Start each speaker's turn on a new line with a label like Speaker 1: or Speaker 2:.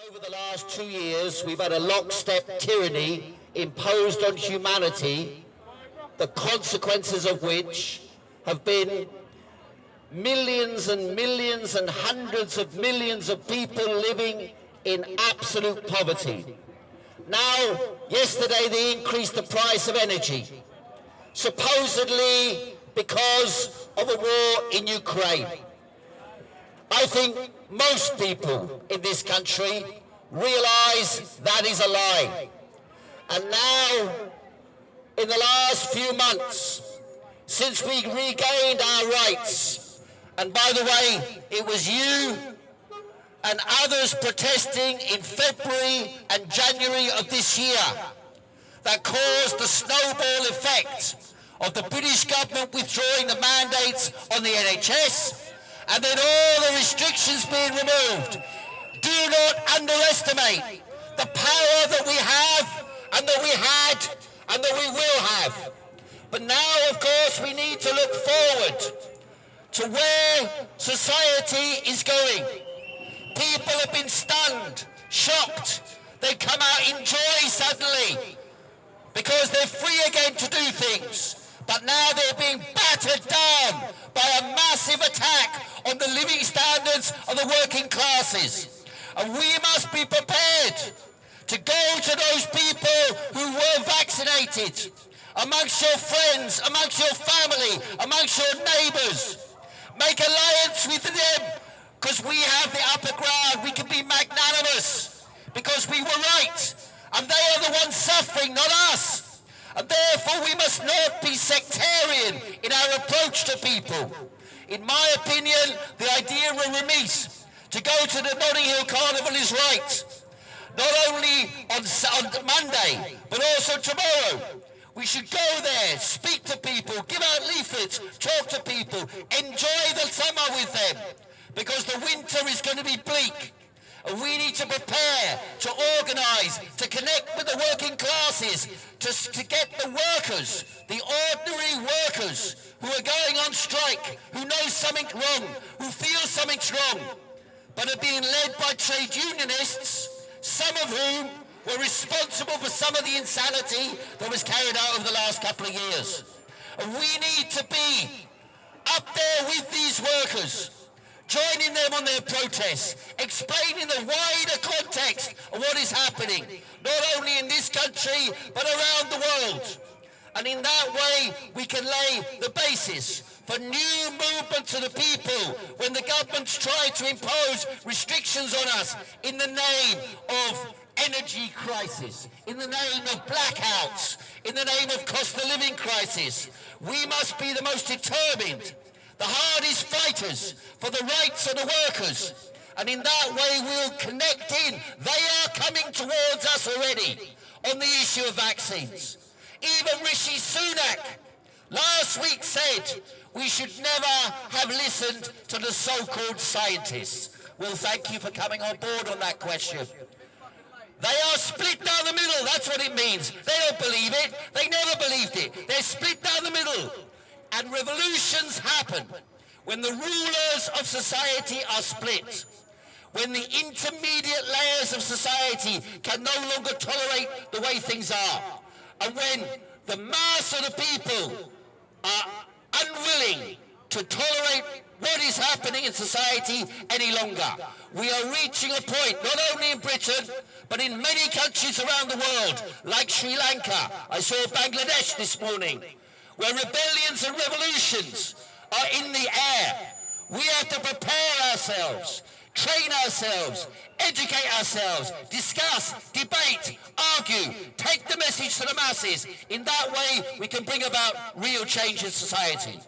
Speaker 1: Over the last 2 years, we've had a lockstep tyranny imposed on humanity, the consequences of which have been millions and millions and hundreds of millions of people living in absolute poverty. Now, yesterday they increased the price of energy, supposedly because of a war in Ukraine. I think most people in this country realise that is a lie. And now, in the last few months, since we regained our rights, and by the way, it was you and others protesting in February and January of this year that caused the snowball effect of the British government withdrawing the mandates on the NHS, and then all the restrictions being removed. Do not underestimate the power that we have, and that we had, and that we will have. But now, of course, we need to look forward to where society is going. People have been stunned, shocked. They come out in joy suddenly because they're free again to do things. But now they're being battered down by a massive attack on the living standards of the working classes. And we must be prepared to go to those people who were vaccinated, amongst your friends, amongst your family, amongst your neighbours. Make alliance with them, because we have the upper ground. We can be magnanimous, because we were right, and they are the ones suffering, not us. And therefore we must not be sectarian in our approach to people. In my opinion, the idea of Remise to go to the Notting Hill Carnival is right. Not only on Monday, but also tomorrow. We should go there, speak to people, give out leaflets, talk to people, enjoy the summer with them, because the winter is going to be bleak. And we need to prepare, to organise, to connect with the working classes, to get the workers, the ordinary workers who are going on strike, who know something's wrong, who feel something's wrong, but are being led by trade unionists, some of whom were responsible for some of the insanity that was carried out over the last couple of years. And we need to be up there with these workers, joining them on their protests, explaining the wider context of what is happening, not only in this country, but around the world. And in that way, we can lay the basis for new movements of the people when the governments try to impose restrictions on us in the name of energy crisis, in the name of blackouts, in the name of cost of living crisis. We must be the most determined, the hardest fighters for the rights of the workers. And in that way we'll connect in. They are coming towards us already on the issue of vaccines. Even Rishi Sunak last week said we should never have listened to the so-called scientists. Well, thank you for coming on board on that question. They are split down the middle, that's what it means. They don't believe it, they never believed it. They're split down the middle. And revolutions happen when the rulers of society are split, when the intermediate layers of society can no longer tolerate the way things are, and when the mass of the people are unwilling to tolerate what is happening in society any longer. We are reaching a point, not only in Britain, but in many countries around the world, like Sri Lanka. I saw Bangladesh this morning, where rebellions and revolutions are in the air. We have to prepare ourselves, train ourselves, educate ourselves, discuss, debate, argue, take the message to the masses. In that way, we can bring about real change in society.